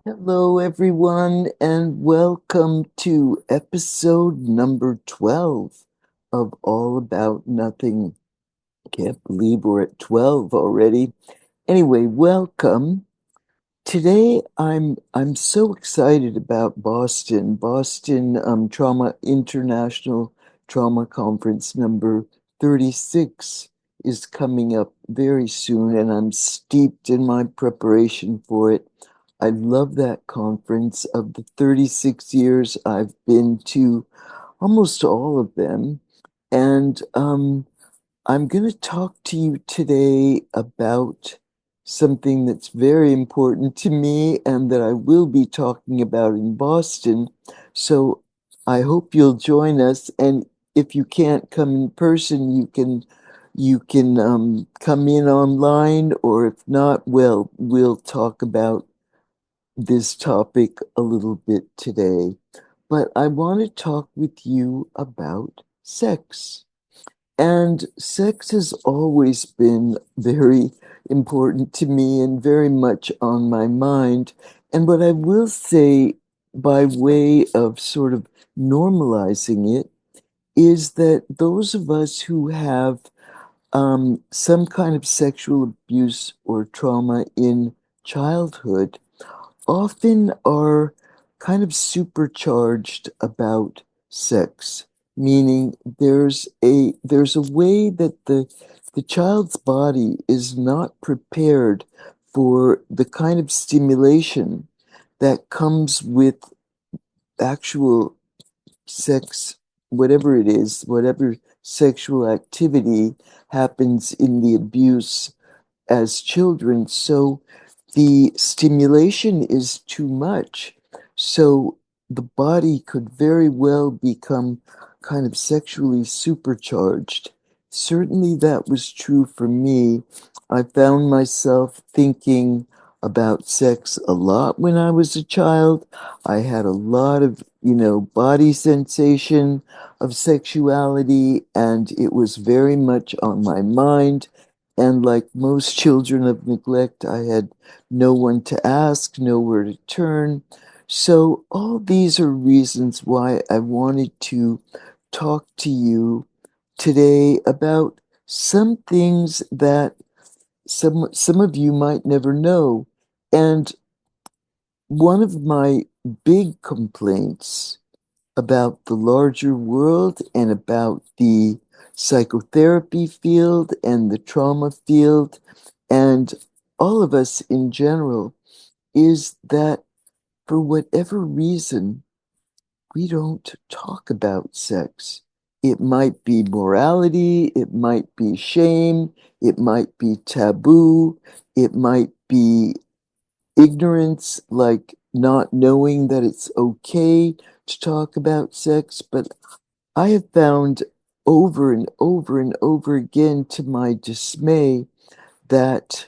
Hello, everyone, and welcome to episode number 12 of All About Nothing. Can't believe we're at 12 already. Anyway, welcome. Today, I'm so excited about Boston Trauma International Trauma Conference number 36 is coming up very soon, and I'm steeped in my preparation for it. I love that conference. Of the 36 years I've been to almost all of them, and I'm going to talk to you today about something that's very important to me and that I will be talking about in Boston. So I hope you'll join us. And if you can't come in person, you can come in online, or if not, well, we'll talk about this topic a little bit today. But I want to talk with you about sex. And sex has always been very important to me and very much on my mind. And what I will say, by way of sort of normalizing it, is that those of us who have some kind of sexual abuse or trauma in childhood often are kind of supercharged about sex, meaning there's a way that the child's body is not prepared for the kind of stimulation that comes with actual sex, whatever it is, whatever sexual activity happens in the abuse as children. So the stimulation is too much. So the body could very well become kind of sexually supercharged. Certainly that was true for me. I found myself thinking about sex a lot when I was a child. I had a lot of, body sensation of sexuality, and it was very much on my mind. And like most children of neglect, I had no one to ask, nowhere to turn. So, all these are reasons why I wanted to talk to you today about some things that some of you might never know. And one of my big complaints about the larger world and about the psychotherapy field and the trauma field and all of us in general is that for whatever reason, we don't talk about sex. It might be morality, it might be shame, it might be taboo, it might be ignorance, like not knowing that it's okay to talk about sex. But I have found over and over and over again, to my dismay, that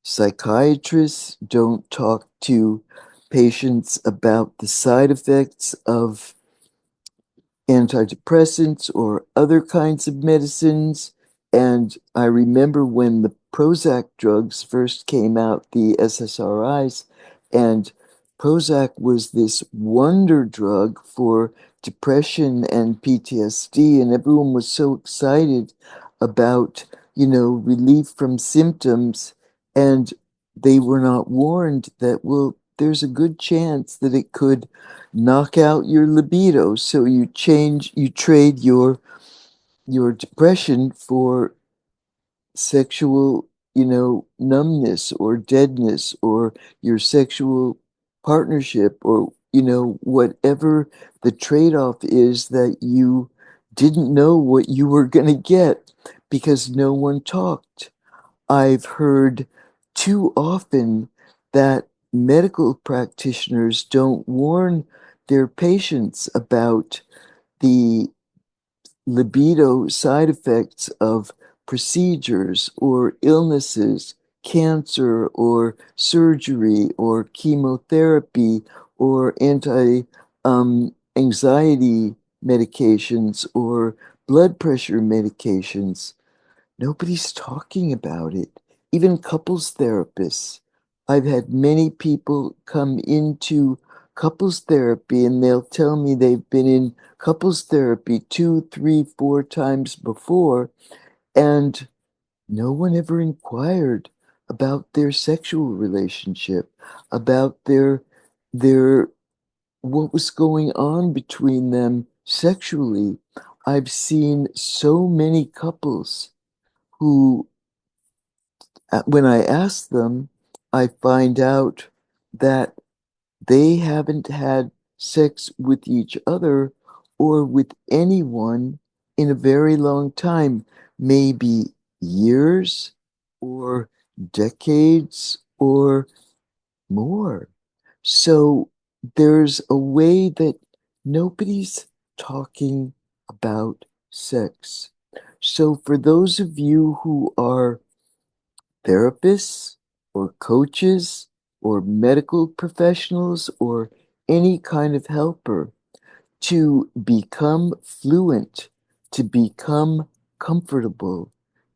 psychiatrists don't talk to patients about the side effects of antidepressants or other kinds of medicines. And I remember when the Prozac drugs first came out, the SSRIs, and Prozac was this wonder drug for depression and PTSD, and everyone was so excited about, relief from symptoms, and they were not warned that, well, there's a good chance that it could knock out your libido. So you trade your depression for sexual, numbness or deadness, or your sexual partnership, or, whatever the trade-off is that you didn't know what you were going to get because no one talked. I've heard too often that medical practitioners don't warn their patients about the libido side effects of procedures or illnesses, cancer or surgery or chemotherapy or anti anxiety medications or blood pressure medications. Nobody's talking about it. Even couples therapists. I've had many people come into couples therapy and they'll tell me they've been in couples therapy 2, 3, 4 times before, and no one ever inquired about their sexual relationship, about their what was going on between them sexually. I've seen so many couples who, when I ask them, I find out that they haven't had sex with each other or with anyone in a very long time, maybe years or decades or more. So there's a way that nobody's talking about sex. So for those of you who are therapists or coaches or medical professionals or any kind of helper, to become fluent, to become comfortable,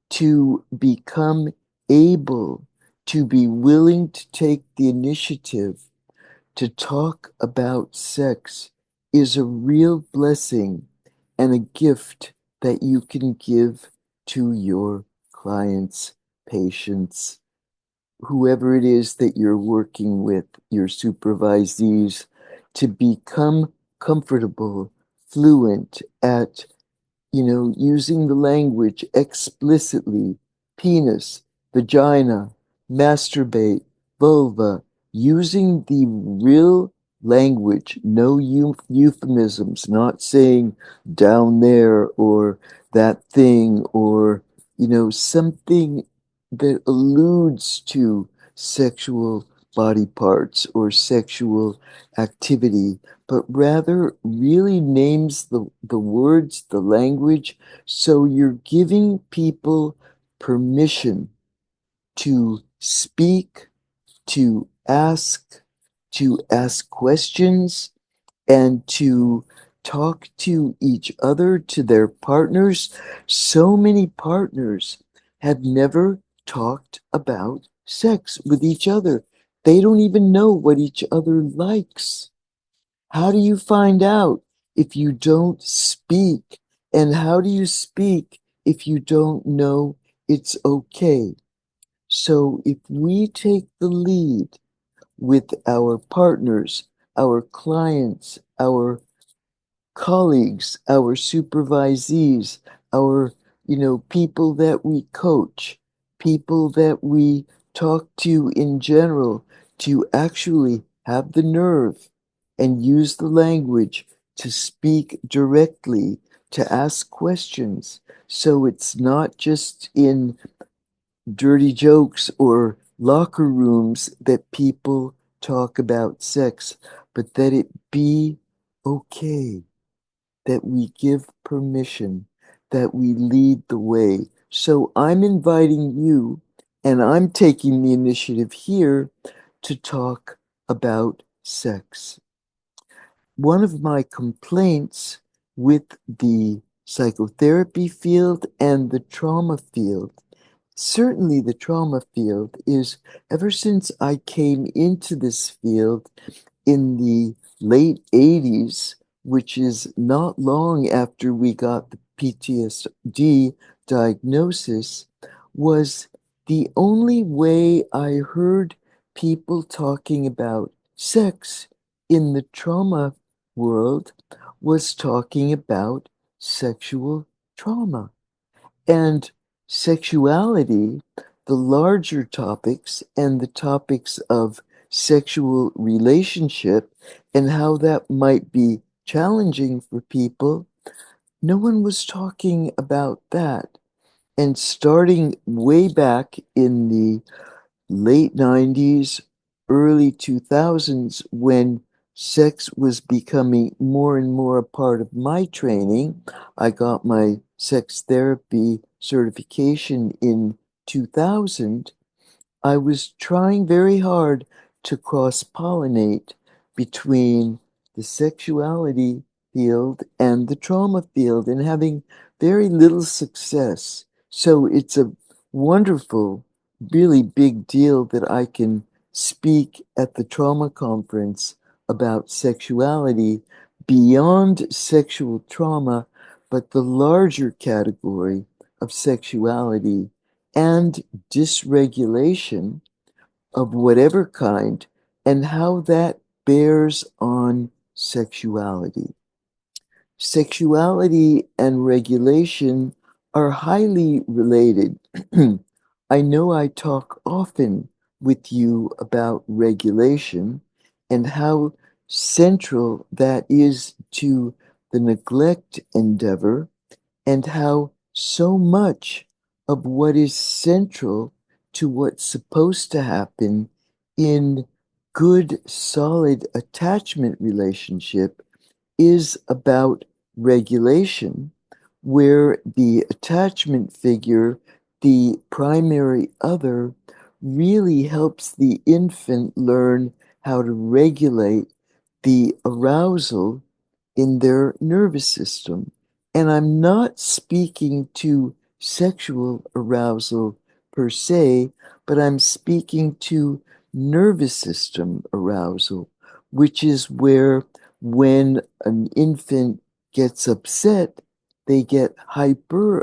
to become able, to be willing to take the initiative to talk about sex is a real blessing and a gift that you can give to your clients, patients, whoever it is that you're working with, your supervisees, to become comfortable, fluent at using the language explicitly, penis, vagina, masturbate, vulva, using the real language, no euphemisms, not saying down there or that thing or, something that alludes to sexual body parts or sexual activity, but rather really names the words, the language. So you're giving people permission to speak, to ask questions, and to talk to each other, to their partners. So many partners have never talked about sex with each other. They don't even know what each other likes. How do you find out if you don't speak? And how do you speak if you don't know it's okay? So if we take the lead with our partners, our clients, our colleagues, our supervisees, our, people that we coach, people that we talk to in general, to actually have the nerve and use the language to speak directly, to ask questions. So it's not just in dirty jokes or locker rooms that people talk about sex, but that it be okay, that we give permission, that we lead the way. So I'm inviting you, and I'm taking the initiative here to talk about sex. One of my complaints with the psychotherapy field and the trauma field, certainly the trauma field, is ever since I came into this field in the late 80s, which is not long after we got the PTSD diagnosis, was the only way I heard people talking about sex in the trauma world was talking about sexual trauma. And sexuality, the larger topics and the topics of sexual relationship and how that might be challenging for people, no one was talking about that. And starting way back in the late 90s, early 2000s, when sex was becoming more and more a part of my training. I got my sex therapy certification in 2000. I was trying very hard to cross pollinate between the sexuality field and the trauma field and having very little success. So it's a wonderful, really big deal that I can speak at the trauma conference about sexuality beyond sexual trauma, but the larger category of sexuality and dysregulation of whatever kind, and how that bears on sexuality. Sexuality and regulation are highly related. I know I talk often with you about regulation and how central that is to the neglect endeavor, and how so much of what is central to what's supposed to happen in good, solid attachment relationship is about regulation, where the attachment figure, the primary other, really helps the infant learn how to regulate the arousal in their nervous system. And I'm not speaking to sexual arousal per se, but I'm speaking to nervous system arousal, which is where when an infant gets upset, they get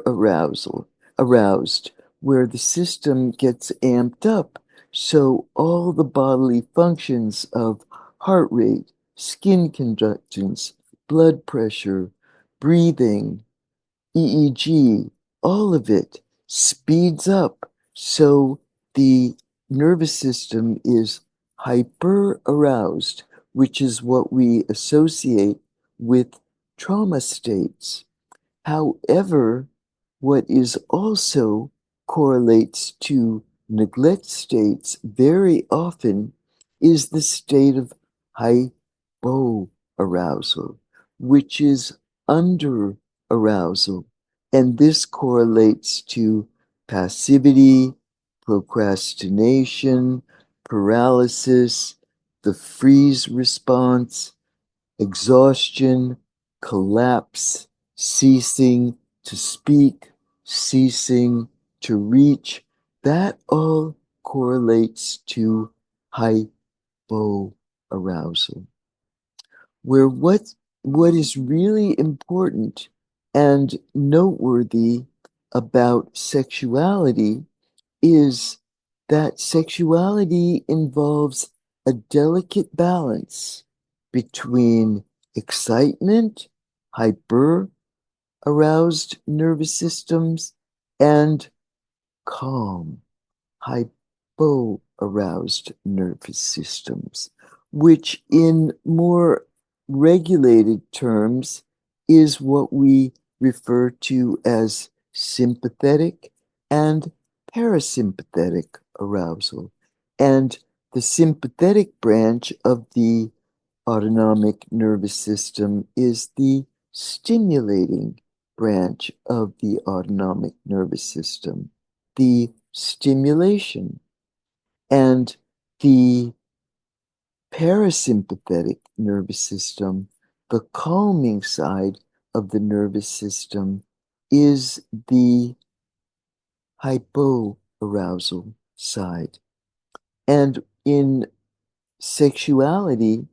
aroused, where the system gets amped up. So all the bodily functions of heart rate, skin conductance, blood pressure, breathing, EEG, all of it speeds up. So the nervous system is hyper aroused, which is what we associate with trauma states. However, what is also correlates to neglect states very often is the state of hypoarousal, which is under arousal. And this correlates to passivity, procrastination, paralysis, the freeze response, exhaustion, collapse, ceasing to speak, ceasing to reach. That all correlates to hypoarousal, where what is really important and noteworthy about sexuality is that sexuality involves a delicate balance between excitement, hyper aroused nervous systems, and calm, hypo-aroused nervous systems, which in more regulated terms is what we refer to as sympathetic and parasympathetic arousal. And the sympathetic branch of the autonomic nervous system is the stimulating branch of the autonomic nervous system, the stimulation. And the parasympathetic nervous system, the calming side of the nervous system, is the hypoarousal side. And in sexuality,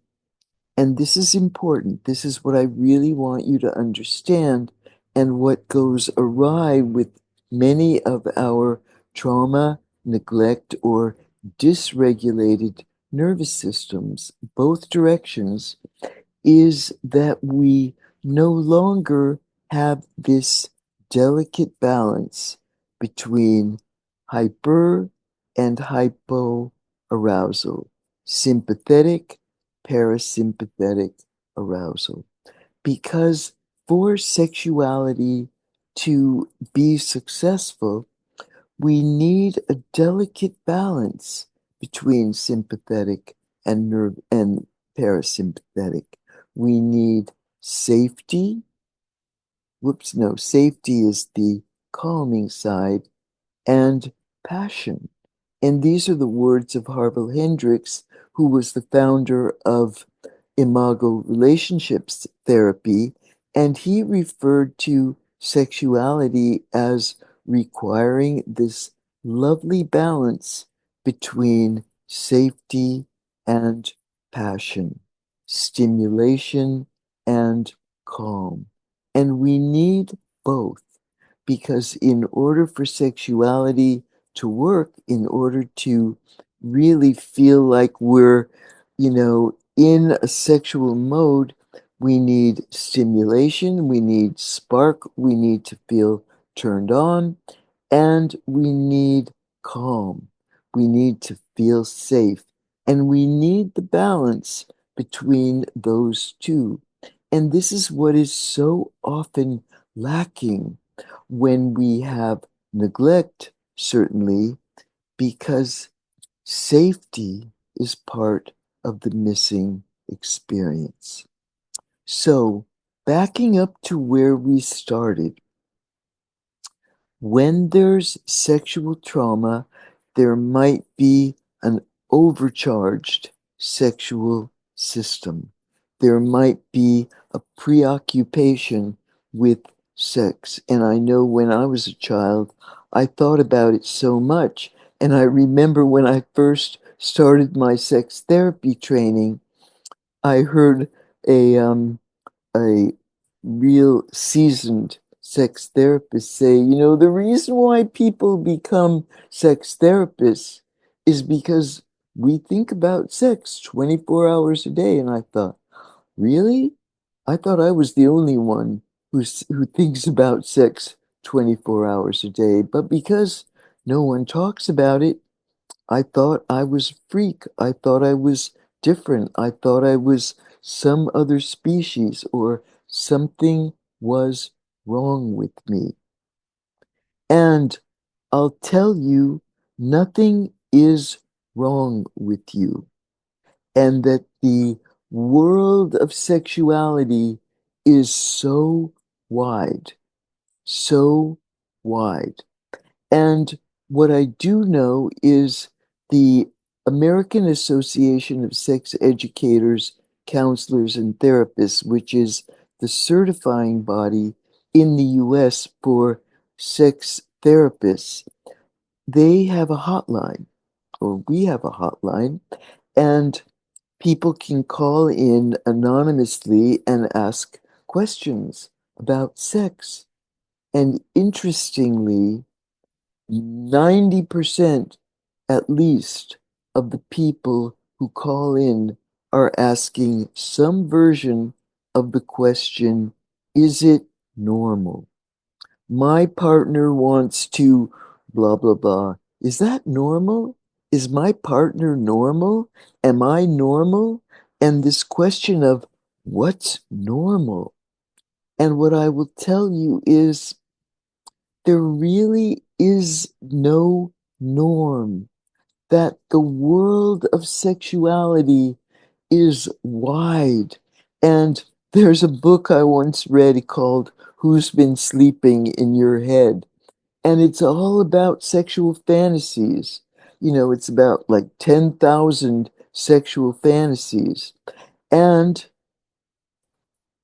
and this is important, this is what I really want you to understand, and what goes awry with many of our trauma, neglect, or dysregulated nervous systems, both directions, is that we no longer have this delicate balance between hyper and hypo arousal, sympathetic, parasympathetic arousal. Because for sexuality to be successful, we need a delicate balance between sympathetic and parasympathetic. We need safety. Whoops, no, safety is the calming side, and passion. And these are the words of Harville Hendrix, who was the founder of imago relationships therapy, and he referred to sexuality as requiring this lovely balance between safety and passion, stimulation and calm. And we need both because in order for sexuality to work, in order to really feel like we're, in a sexual mode, we need stimulation, we need spark, we need to feel turned on, and we need calm. We need to feel safe. And we need the balance between those two. And this is what is so often lacking when we have neglect, certainly, because safety is part of the missing experience. So, backing up to where we started, when there's sexual trauma, there might be an overcharged sexual system. There might be a preoccupation with sex. And I know when I was a child, I thought about it so much. And I remember when I first started my sex therapy training, I heard a real seasoned sex therapist say, the reason why people become sex therapists is because we think about sex 24 hours a day. And I thought, really? I thought I was the only one who thinks about sex 24 hours a day. But because no one talks about it, I thought I was a freak. I thought I was different. I thought I was some other species or something was wrong with me. And I'll tell you, nothing is wrong with you. And that the world of sexuality is so wide, so wide. And what I do know is the American Association of Sex Educators, Counselors, and Therapists, which is the certifying body in the US for sex therapists, they have a hotline, or we have a hotline, and people can call in anonymously and ask questions about sex. And interestingly, 90% at least of the people who call in are asking some version of the question, is it normal? My partner wants to blah, blah, blah. Is that normal? Is my partner normal? Am I normal? And this question of what's normal? And what I will tell you is there really is no norm, that the world of sexuality is wide. And there's a book I once read called Who's Been Sleeping in Your Head? And it's all about sexual fantasies. It's about like 10,000 sexual fantasies. And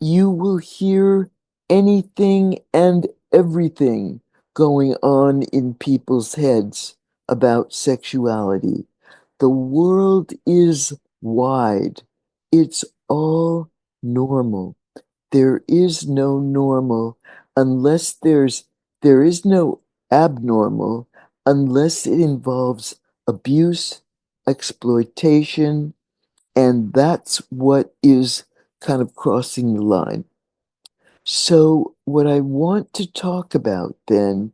you will hear anything and everything going on in people's heads about sexuality. The world is wide. It's all normal. There is no normal unless there is no abnormal unless it involves abuse, exploitation, and that's what is kind of crossing the line. So, what I want to talk about then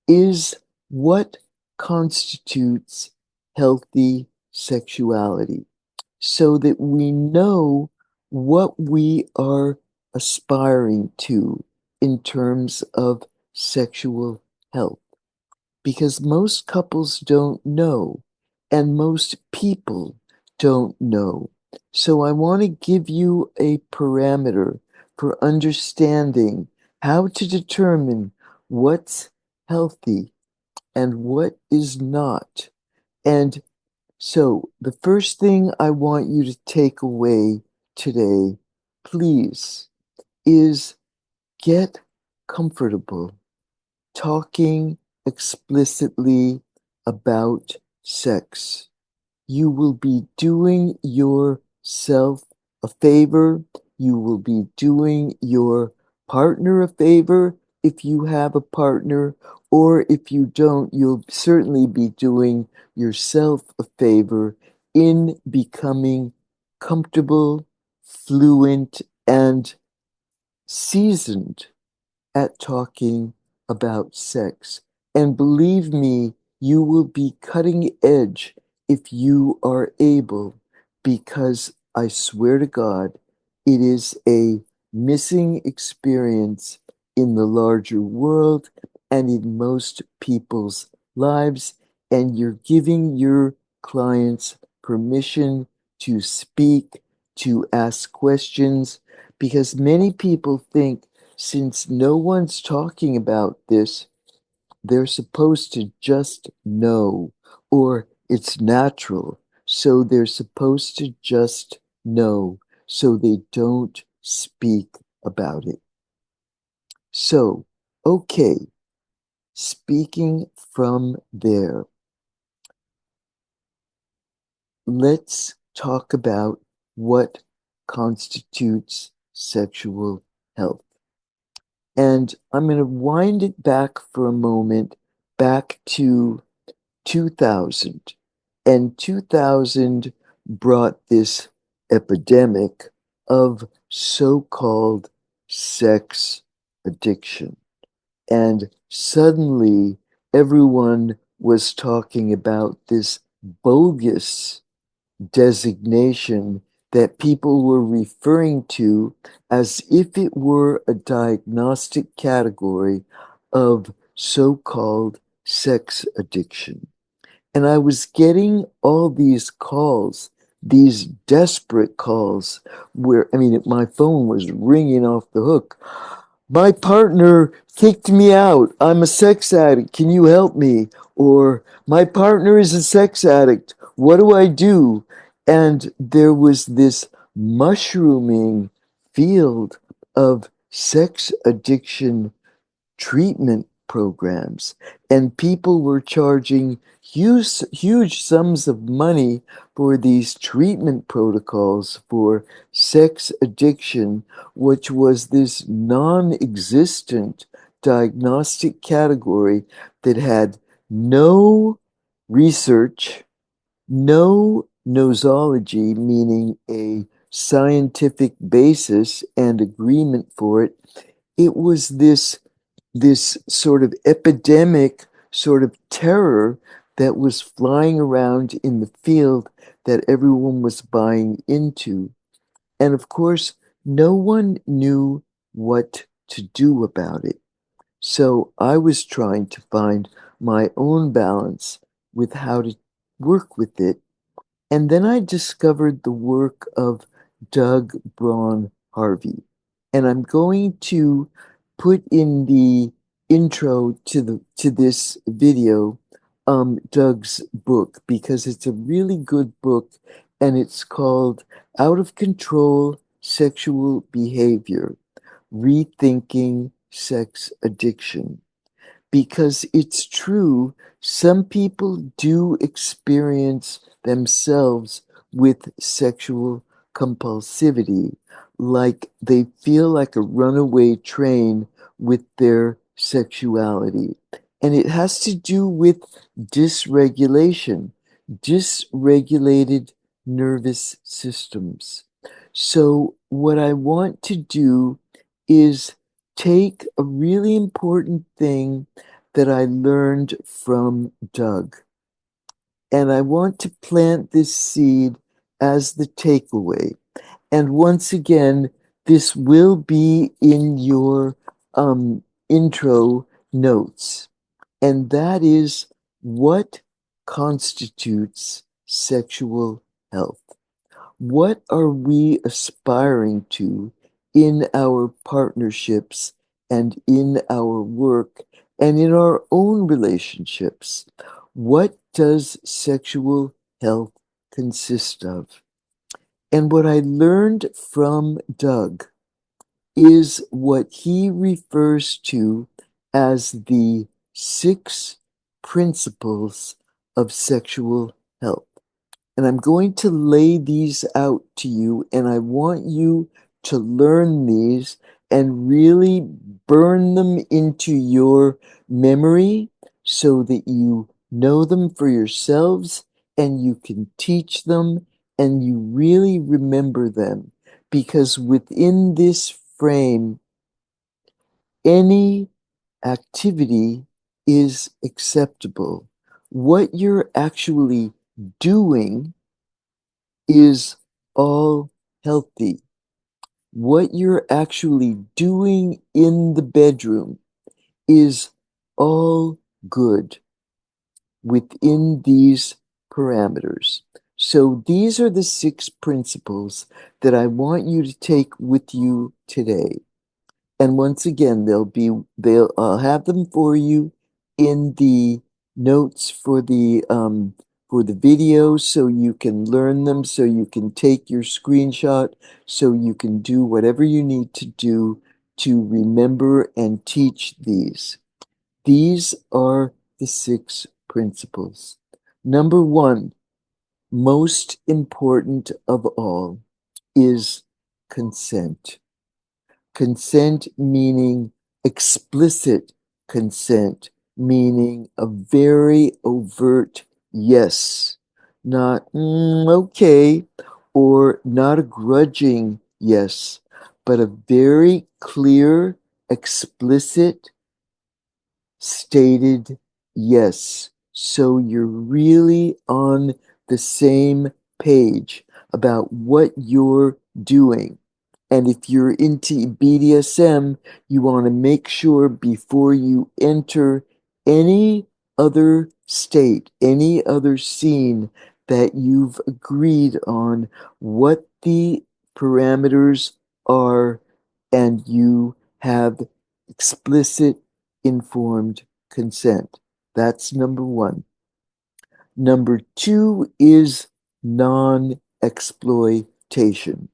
is what constitutes healthy sexuality so that we know what we are aspiring to in terms of sexual health. Because most couples don't know, and most people don't know. So I want to give you a parameter for understanding how to determine what's healthy and what is not. And so the first thing I want you to take away today, please, is get comfortable talking explicitly about sex. You will be doing yourself a favor. You will be doing your partner a favor if you have a partner, or if you don't, you'll certainly be doing yourself a favor in becoming comfortable, fluent, and seasoned at talking about sex. And believe me, you will be cutting edge if you are able, because I swear to God, it is a missing experience in the larger world and in most people's lives. And you're giving your clients permission to speak, to ask questions, because many people think since no one's talking about this, they're supposed to just know, or it's natural. So they're supposed to just know, so they don't speak about it. So, okay, speaking from there, let's talk about what constitutes sexual health. And I'm going to wind it back for a moment, back to 2000. And 2000 brought this epidemic of so-called sex addiction. And suddenly everyone was talking about this bogus designation that people were referring to as if it were a diagnostic category of so-called sex addiction. And I was getting all these calls, these desperate calls, where, I mean, my phone was ringing off the hook. My partner kicked me out. I'm a sex addict. Can you help me? Or my partner is a sex addict. What do I do? And there was this mushrooming field of sex addiction treatment programs, and people were charging huge sums of money for these treatment protocols for sex addiction, which was this non-existent diagnostic category that had no research, no nosology, meaning a scientific basis and agreement for it. It was this sort of epidemic sort of terror that was flying around in the field that everyone was buying into. And of course, no one knew what to do about it. So I was trying to find my own balance with how to work with it. And then I discovered the work of Doug Braun Harvey. And I'm going to put in the intro to this video Doug's book, because it's a really good book, and it's called Out of Control Sexual Behavior: Rethinking Sex Addiction. Because it's true, some people do experience themselves with sexual compulsivity, like they feel like a runaway train with their sexuality. And it has to do with dysregulation, dysregulated nervous systems. So, what I want to do is take a really important thing that I learned from Doug, and I want to plant this seed as the takeaway. And once again, this will be in your intro notes, and that is what constitutes sexual health. What are we aspiring to in our partnerships and in our work and in our own relationships? What does sexual health consist of? And what I learned from Doug is what he refers to as the 6 principles of sexual health. And I'm going to lay these out to you, and I want you to learn these and really burn them into your memory so that you know them for yourselves and you can teach them and you really remember them. Because within this frame, any activity is acceptable. What you're actually doing is all healthy. What you're actually doing in the bedroom is all good within these parameters. So these are the 6 principles that I want you to take with you today. And once again, I'll have them for you in the notes for the video, so you can learn them, so you can take your screenshot, so you can do whatever you need to do to remember and teach these. These are the 6 principles. Number 1, most important of all, is consent. Consent meaning explicit consent, meaning a very overt yes, not okay, or not a grudging yes, but a very clear, explicit, stated yes. So you're really on the same page about what you're doing. And if you're into BDSM, you want to make sure before you enter any other state, any other scene, that you've agreed on what the parameters are and you have explicit, informed consent. That's number 1. Number 2 is non-exploitation.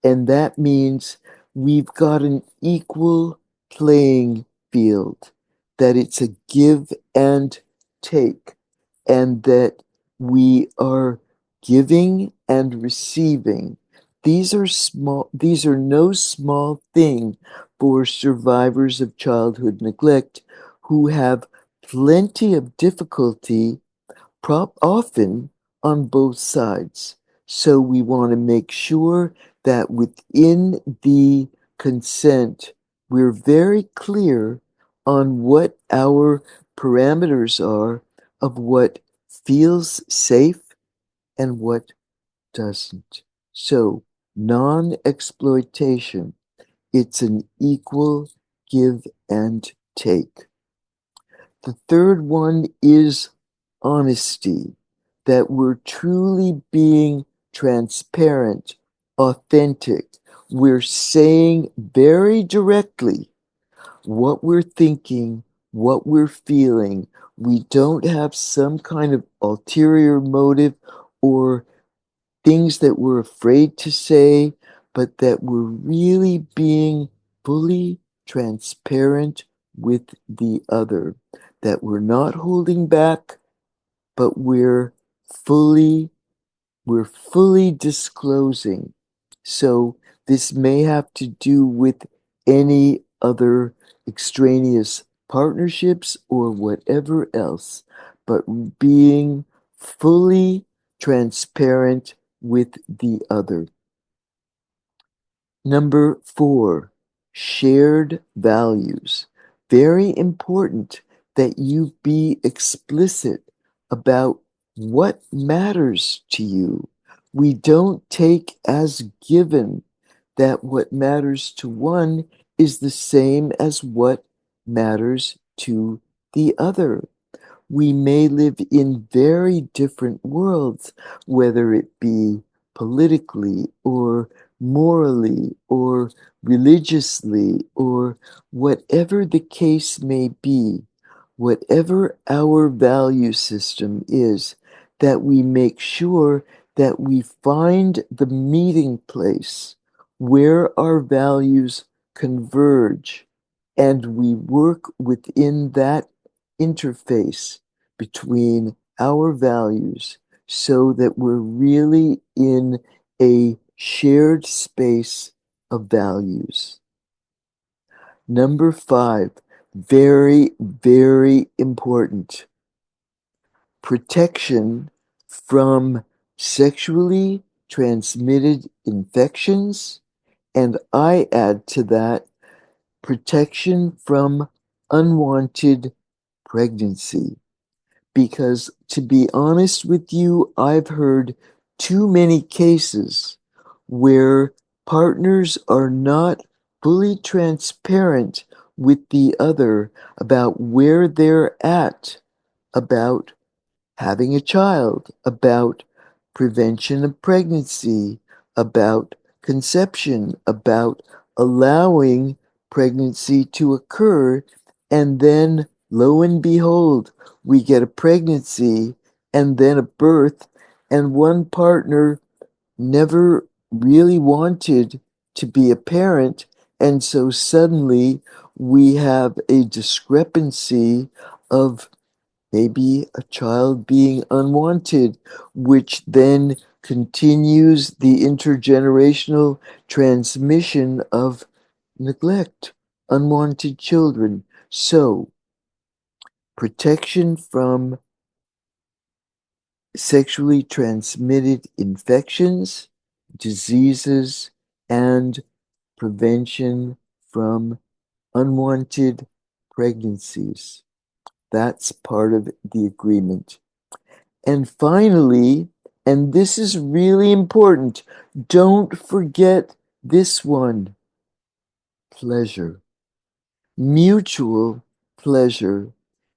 And that means we've got an equal playing field, that it's a give and take, and that we are giving and receiving. These are no small thing for survivors of childhood neglect who have plenty of difficulty often on both sides. So we want to make sure that within the consent, we're very clear on what our parameters are of what feels safe and what doesn't. So, non-exploitation, it's an equal give and take. The third one is honesty, that we're truly being transparent, authentic. We're saying very directly what we're thinking, what we're feeling. We don't have some kind of ulterior motive or things that we're afraid to say, but that we're really being fully transparent with the other, that we're not holding back, but fully we're fully disclosing. So this may have to do with any other extraneous partnerships or whatever else, but being fully transparent with the other. Number 4, shared values. Very important that you be explicit about what matters to you. We don't take as given that what matters to one is the same as what matters to the other. We may live in very different worlds, whether it be politically or morally or religiously or whatever the case may be, whatever our value system is, that we make sure that we find the meeting place where our values converge and we work within that interface between our values so that we're really in a shared space of values. Number 5, very, very important. Protection from sexually transmitted infections, and I add to that protection from unwanted pregnancy. Because to be honest with you, I've heard too many cases where partners are not fully transparent with the other about where they're at, about having a child, about prevention of pregnancy, about conception, about allowing pregnancy to occur, and then lo and behold, we get a pregnancy and then a birth, and one partner never really wanted to be a parent, and so suddenly we have a discrepancy of maybe a child being unwanted, which then continues the intergenerational transmission of neglect, unwanted children. So, protection from sexually transmitted infections, diseases, and prevention from unwanted pregnancies. That's part of the agreement. And finally, and this is really important, don't forget this one: pleasure, mutual pleasure.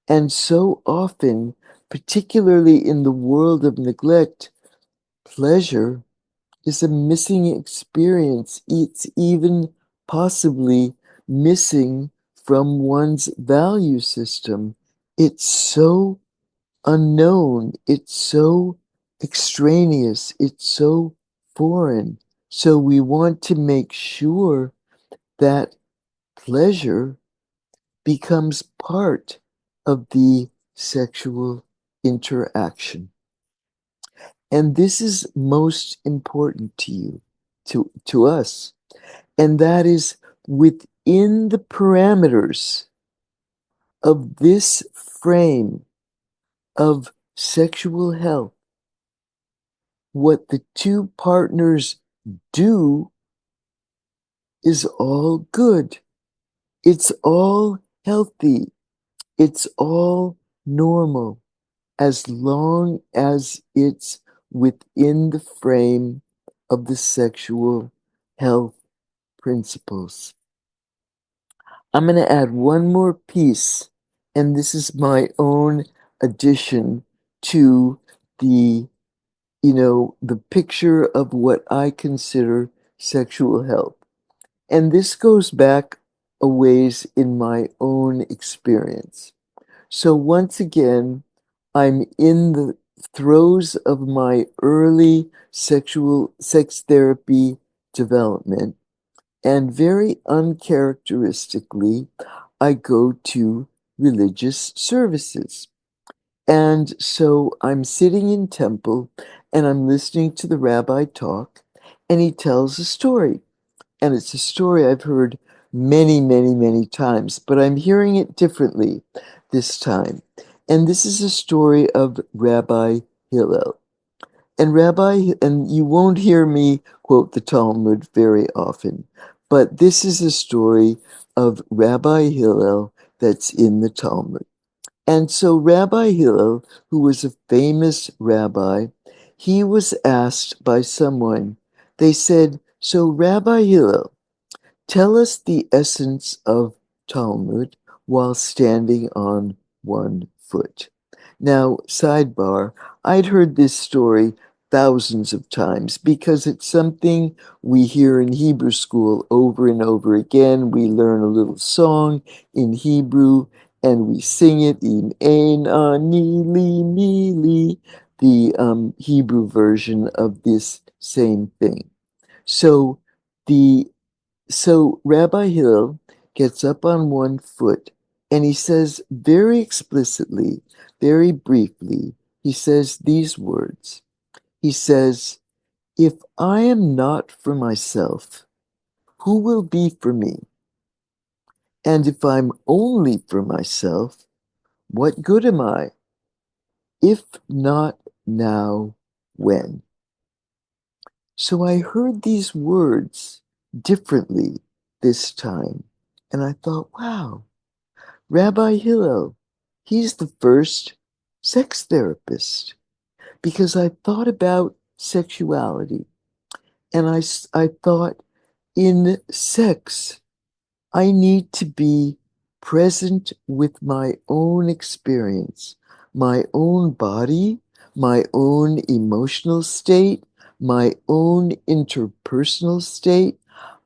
And so often, particularly in the world of neglect, pleasure is a missing experience. It's even possibly missing from one's value system. It's so unknown, it's so extraneous, it's so foreign. So we want to make sure that pleasure becomes part of the sexual interaction. And this is most important to you, to us. And that is within the parameters of this frame of sexual health. What the two partners do is all good. It's all healthy. It's all normal as long as it's within the frame of the sexual health principles. I'm going to add one more piece, and this is my own addition to the the picture of what I consider sexual health. And this goes back a ways in my own experience. So once again, I'm in the throes of my early sex therapy development, and very uncharacteristically, I go to religious services. And so I'm sitting in temple and I'm listening to the rabbi talk, and he tells a story. And it's a story I've heard many, many, many times, but I'm hearing it differently this time. And this is a story of Rabbi Hillel. And you won't hear me quote the Talmud very often, but this is a story of Rabbi Hillel that's in the Talmud. And so Rabbi Hillel, who was a famous rabbi, he was asked by someone, they said, "So Rabbi Hillel, tell us the essence of Talmud while standing on one foot." Now, sidebar, I'd heard this story thousands of times because it's something we hear in Hebrew school over and over again. We learn a little song in Hebrew and we sing it, Im ein ani li mi li. the Hebrew version of this same thing. So the so Rabbi Hillel gets up on one foot and he says very explicitly, very briefly, he says these words. He says, "If I am not for myself, who will be for me? And if I'm only for myself, what good am I? If not now, when?" So I heard these words differently this time, and I thought, wow, Rabbi Hillel, he's the first sex therapist, because I thought about sexuality, and I thought in sex, I need to be present with my own experience, my own body, my own emotional state, my own interpersonal state.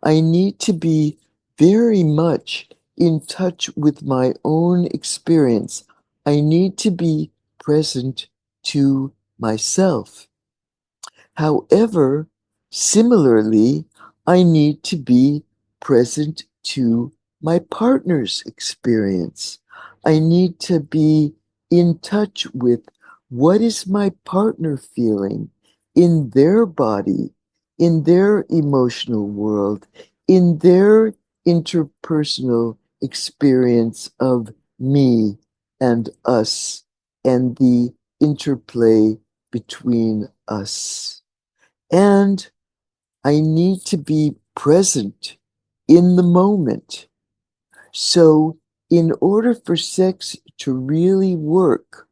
I need to be very much in touch with my own experience. I need to be present to myself. However, similarly, I need to be present to my partner's experience. I need to be in touch with what is my partner feeling in their body, in their emotional world, in their interpersonal experience of me and us and the interplay between us. And I need to be present in the moment. So, in order for sex to really work,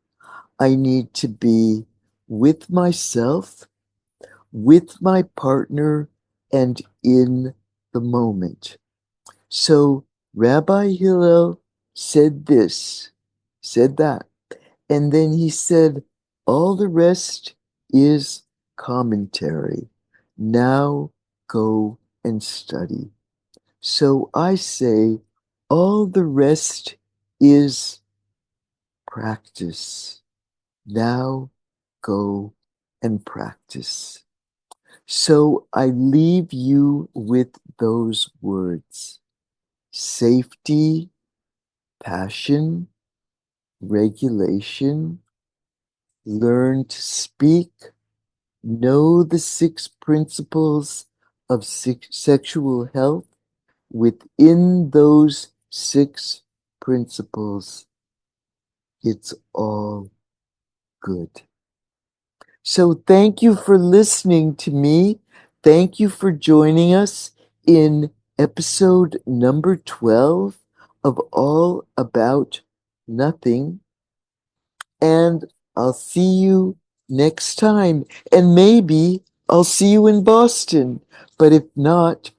I need to be with myself, with my partner, and in the moment. So, Rabbi Hillel said this, said that. And then he said, all the rest is commentary. Now go and study. So I say, all the rest is practice. Now go and practice. So I leave you with those words: safety, passion, regulation, learn to speak, know the 6 principles of sexual health. Within those 6 principles, it's all good. So thank you for listening to me. Thank you for joining us in episode number 12 of All About Nothing. And I'll see you next time. And maybe I'll see you in Boston. But if not,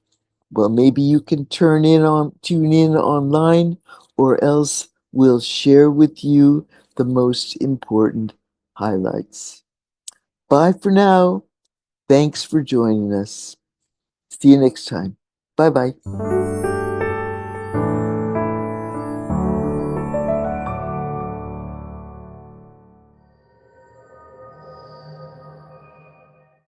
well, maybe you can tune in online, or else we'll share with you the most important highlights. Bye for now. Thanks for joining us. See you next time. Bye bye.